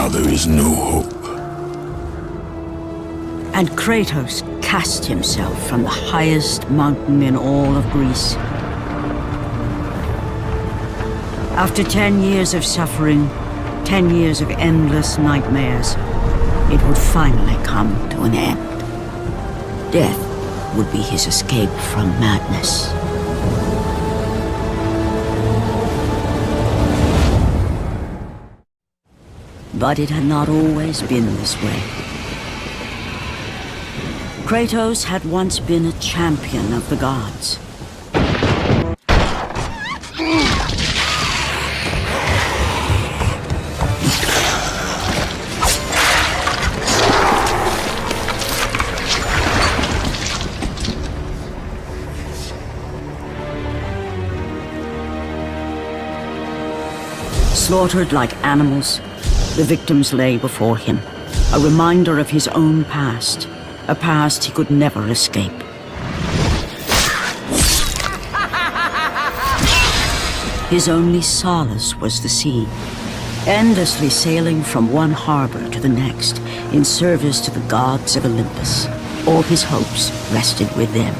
Now there is no hope. And Kratos cast himself from the highest mountain in all of Greece. After 10 years of suffering, 10 years of endless nightmares, it would finally come to an end. Death would be his escape from madness. But it had not always been this way. Kratos had once been a champion of the gods. Slaughtered like animals, the victims lay before him, a reminder of his own past, a past he could never escape. His only solace was the sea, endlessly sailing from one harbor to the next in service to the gods of Olympus. All his hopes rested with them.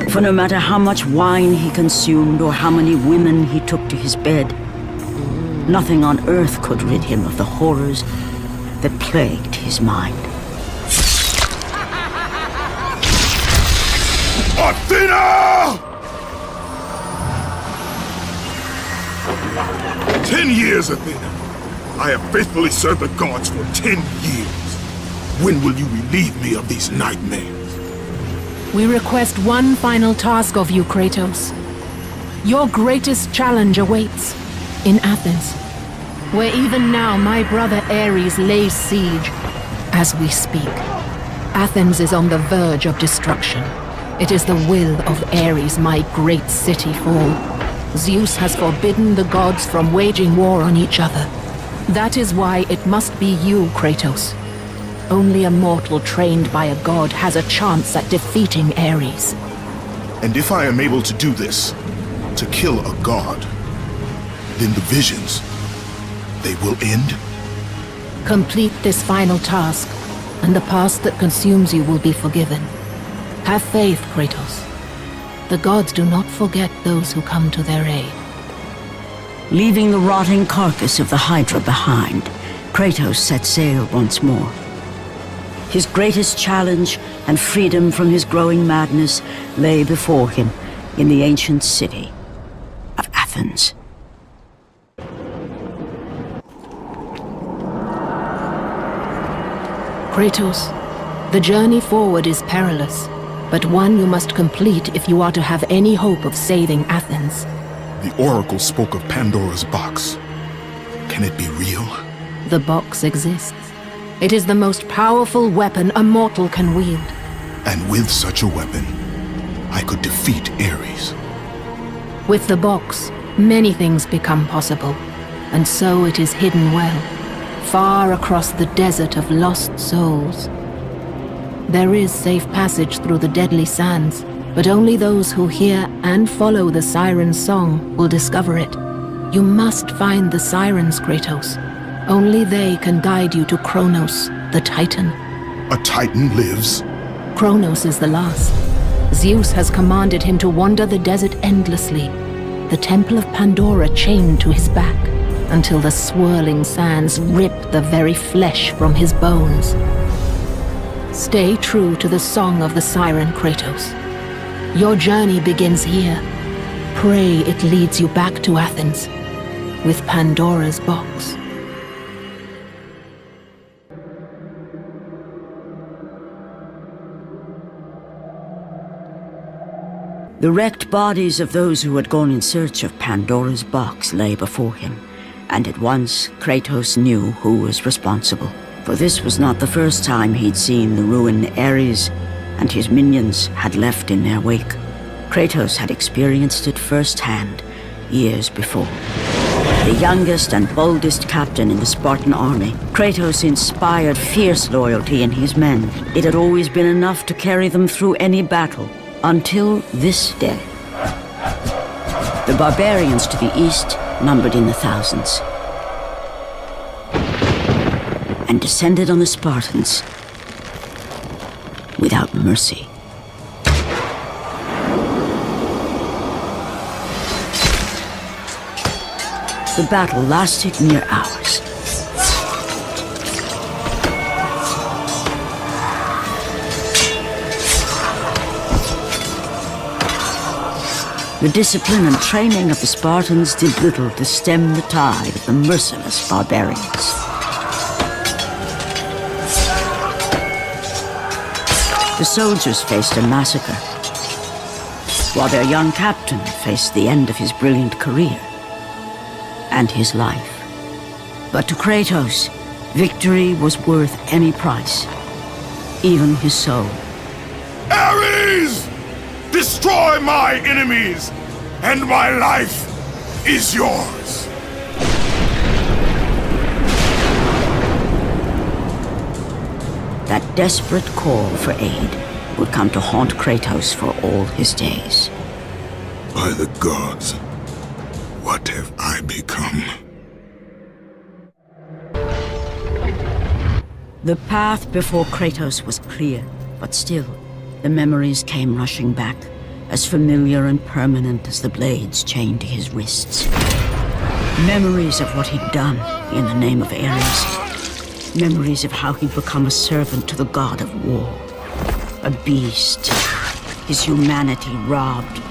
For no matter how much wine he consumed or how many women he took to his bed, nothing on earth could rid him of the horrors that plagued his mind. Athena! 10 years, Athena. I have faithfully served the gods for 10 years. When will you relieve me of these nightmares? We request one final task of you, Kratos. Your greatest challenge awaits in Athens, where even now my brother Ares lays siege as we speak. Athens is on the verge of destruction. It is the will of Ares my great city fall. Zeus has forbidden the gods from waging war on each other. That is why it must be you, Kratos. Only a mortal trained by a god has a chance at defeating Ares. And if I am able to do this, to kill a god, then the visions, they will end? Complete this final task, and the past that consumes you will be forgiven. Have faith, Kratos. The gods do not forget those who come to their aid. Leaving the rotting carcass of the Hydra behind, Kratos set sail once more. His greatest challenge and freedom from his growing madness lay before him in the ancient city of Athens. Kratos, the journey forward is perilous, but one you must complete if you are to have any hope of saving Athens. The Oracle spoke of Pandora's box. Can it be real? The box exists. It is the most powerful weapon a mortal can wield. And with such a weapon, I could defeat Ares. With the box, many things become possible, and so it is hidden well, far across the desert of lost souls. There is safe passage through the deadly sands, but only those who hear and follow the siren's song will discover it. You must find the sirens, Kratos. Only they can guide you to Kronos, the Titan. A Titan lives? Kronos is the last. Zeus has commanded him to wander the desert endlessly, the temple of Pandora chained to his back, until the swirling sands rip the very flesh from his bones. Stay true to the song of the siren, Kratos. Your journey begins here. Pray it leads you back to Athens, with Pandora's box. The wrecked bodies of those who had gone in search of Pandora's box lay before him, and at once Kratos knew who was responsible. For this was not the first time he'd seen the ruin Ares and his minions had left in their wake. Kratos had experienced it firsthand, years before. The youngest and boldest captain in the Spartan army, Kratos inspired fierce loyalty in his men. It had always been enough to carry them through any battle, until this day. The barbarians to the east numbered in the thousands, and descended on the Spartans without mercy. The battle lasted near hours. The discipline and training of the Spartans did little to stem the tide of the merciless barbarians. The soldiers faced a massacre, while their young captain faced the end of his brilliant career and his life. But to Kratos, victory was worth any price, even his soul. Ares! Destroy my enemies, and my life is yours. That desperate call for aid would come to haunt Kratos for all his days. By the gods, what have I become? The path before Kratos was clear, but still, the memories came rushing back, as familiar and permanent as the blades chained to his wrists. Memories of what he'd done in the name of Ares. Memories of how he'd become a servant to the god of war. A beast, his humanity robbed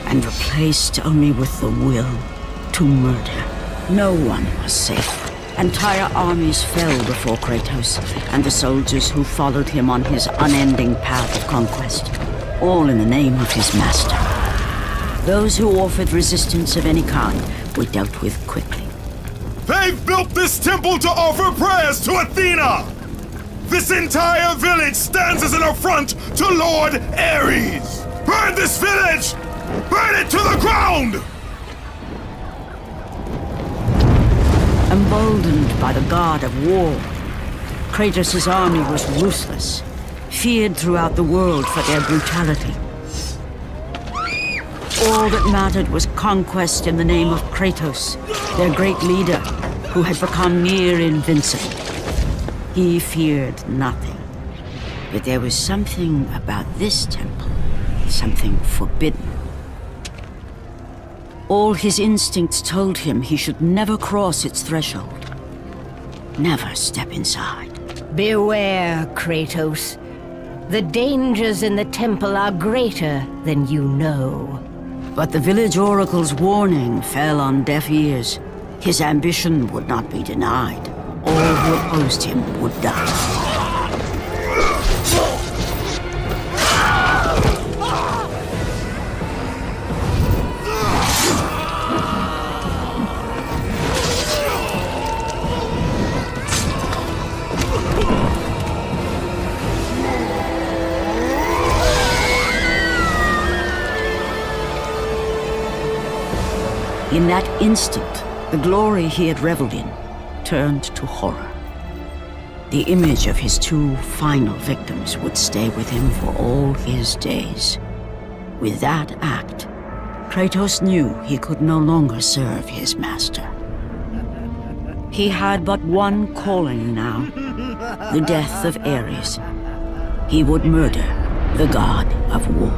and replaced only with the will to murder. No one was safe. Entire armies fell before Kratos and the soldiers who followed him on his unending path of conquest, all in the name of his master. Those who offered resistance of any kind were dealt with quickly. They've built this temple to offer prayers to Athena! This entire village stands as an affront to Lord Ares! Burn this village! Burn it to the ground! Emboldened by the god of war, Kratos' army was ruthless, feared throughout the world for their brutality. All that mattered was conquest in the name of Kratos, their great leader, who had become near invincible. He feared nothing. But there was something about this temple, something forbidden. All his instincts told him he should never cross its threshold. Never step inside. Beware, Kratos. The dangers in the temple are greater than you know. But the village oracle's warning fell on deaf ears. His ambition would not be denied. All who opposed him would die. In that instant, the glory he had reveled in turned to horror. The image of his two final victims would stay with him for all his days. With that act, Kratos knew he could no longer serve his master. He had but one calling now, the death of Ares. He would murder the god of war.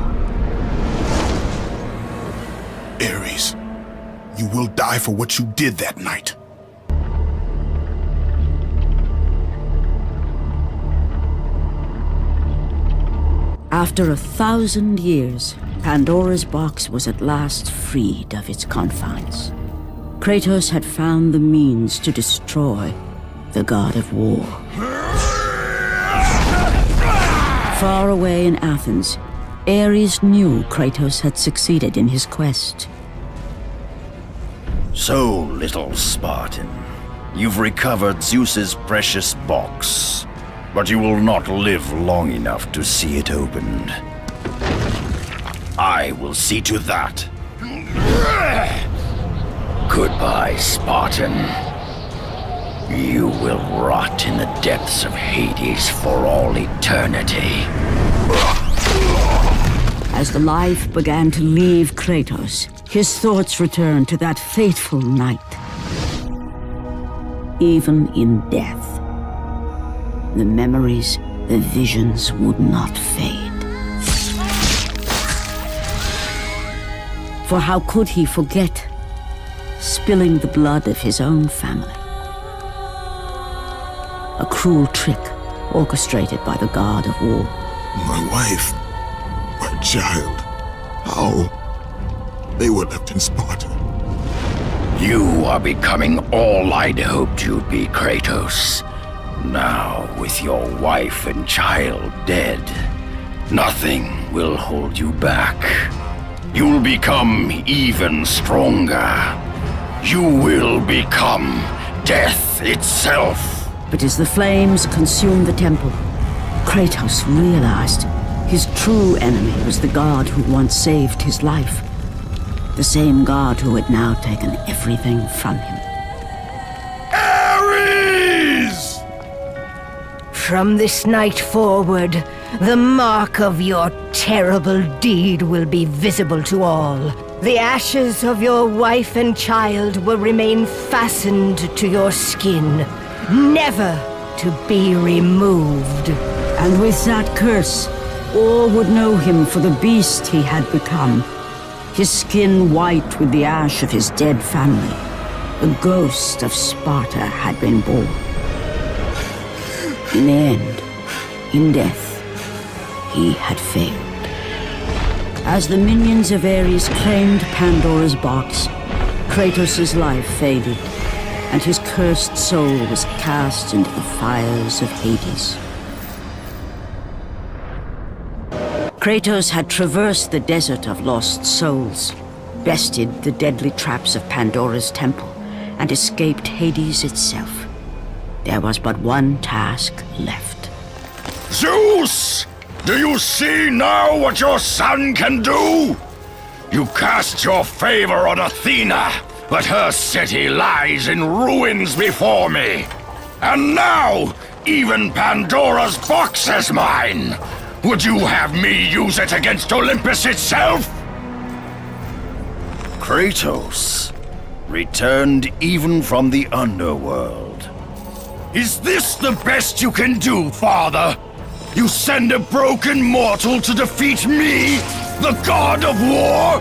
Ares, you will die for what you did that night. After 1,000 years, Pandora's box was at last freed of its confines. Kratos had found the means to destroy the god of war. Far away in Athens, Ares knew Kratos had succeeded in his quest. So, little Spartan, you've recovered Zeus's precious box, but you will not live long enough to see it opened. I will see to that. Goodbye, Spartan. You will rot in the depths of Hades for all eternity. As the life began to leave Kratos, His thoughts returned to that fateful night. Even in death, the memories, the visions would not fade. For how could he forget spilling the blood of his own family? A cruel trick orchestrated by the God of War. My wife, my child, how? They were left in Sparta. You are becoming all I'd hoped you'd be, Kratos. Now, with your wife and child dead, nothing will hold you back. You'll become even stronger. You will become death itself. But as the flames consumed the temple, Kratos realized his true enemy was the god who once saved his life. The same god who had now taken everything from him. Ares! From this night forward, the mark of your terrible deed will be visible to all. The ashes of your wife and child will remain fastened to your skin, never to be removed. And with that curse, all would know him for the beast he had become. His skin white with the ash of his dead family. The ghost of Sparta had been born. In the end, in death, he had failed. As the minions of Ares claimed Pandora's box, Kratos' life faded, and his cursed soul was cast into the fires of Hades. Kratos had traversed the desert of lost souls, bested the deadly traps of Pandora's temple, and escaped Hades itself. There was but one task left. Zeus! Do you see now what your son can do? You cast your favor on Athena, but her city lies in ruins before me. And now, even Pandora's box is mine! Would you have me use it against Olympus itself? Kratos, returned even from the underworld. Is this the best you can do, father? You send a broken mortal to defeat me, the god of war?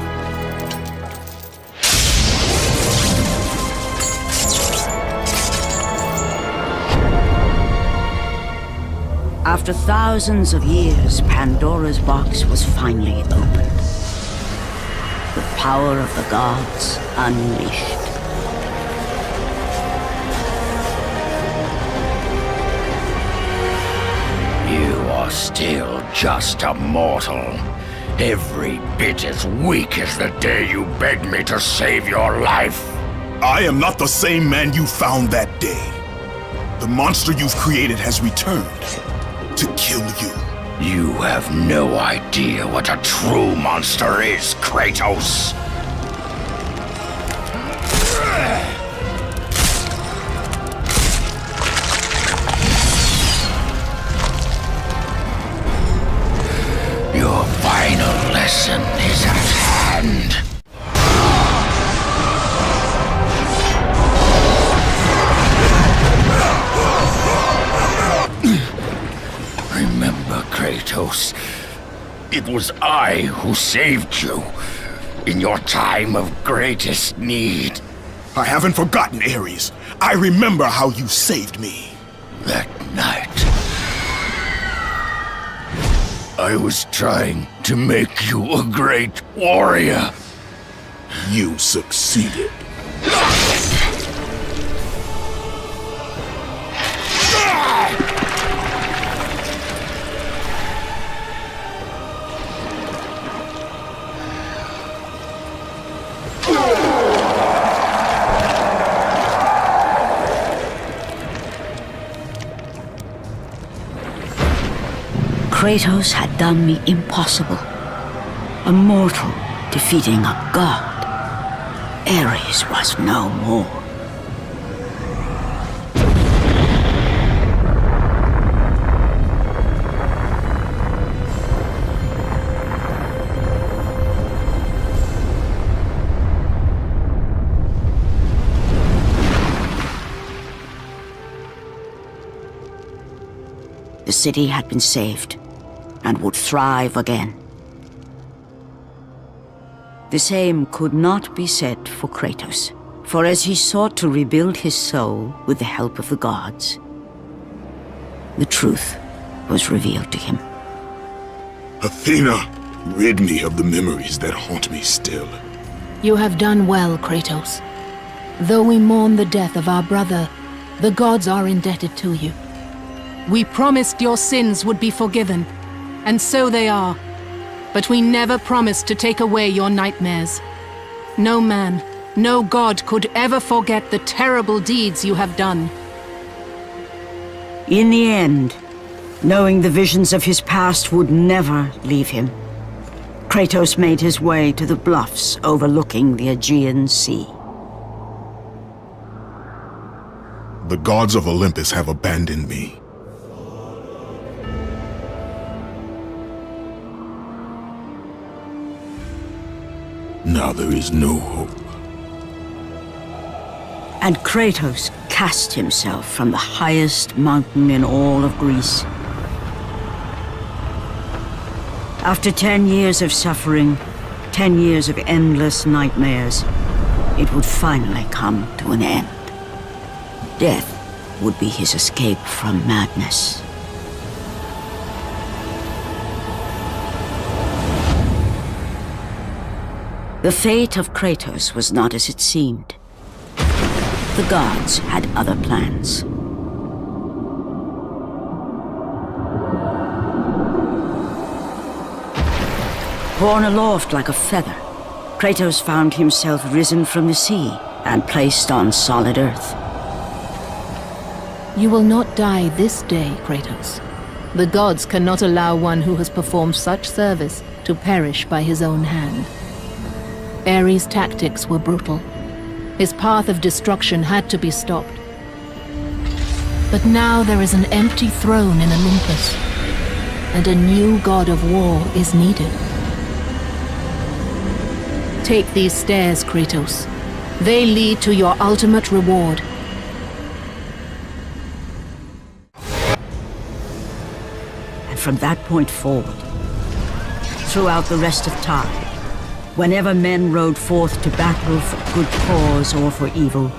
After thousands of years, Pandora's box was finally opened. The power of the gods unleashed. You are still just a mortal. Every bit as weak as the day you begged me to save your life. I am not the same man you found that day. The monster you've created has returned to kill you. You have no idea what a true monster is, Kratos. Your final lesson is at hand. Remember, Kratos, it was I who saved you in your time of greatest need. I haven't forgotten, Ares. I remember how you saved me. That night, I was trying to make you a great warrior. You succeeded. Kratos had done the impossible. A mortal defeating a god. Ares was no more. the city had been saved and would thrive again. The same could not be said for Kratos, for as he sought to rebuild his soul with the help of the gods, the truth was revealed to him. Athena, rid me of the memories that haunt me still. You have done well, Kratos. Though we mourn the death of our brother, the gods are indebted to you. We promised your sins would be forgiven, and so they are. But we never promised to take away your nightmares. No man, no god could ever forget the terrible deeds you have done. In the end, knowing the visions of his past would never leave him, Kratos made his way to the bluffs overlooking the Aegean Sea. The gods of Olympus have abandoned me. Now there is no hope. And Kratos cast himself from the highest mountain in all of Greece. After 10 years of suffering, 10 years of endless nightmares, it would finally come to an end. Death would be his escape from madness. The fate of Kratos was not as it seemed. The gods had other plans. Borne aloft like a feather, Kratos found himself risen from the sea and placed on solid earth. You will not die this day, Kratos. The gods cannot allow one who has performed such service to perish by his own hand. Ares' tactics were brutal. His path of destruction had to be stopped. But now there is an empty throne in Olympus, and a new god of war is needed. Take these stairs, Kratos. They lead to your ultimate reward. And from that point forward, throughout the rest of time, whenever men rode forth to battle for good cause or for evil,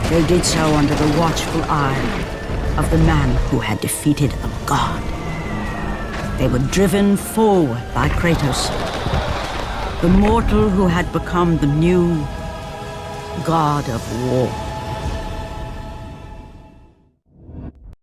they did so under the watchful eye of the man who had defeated a god. They were driven forward by Kratos, the mortal who had become the new god of war.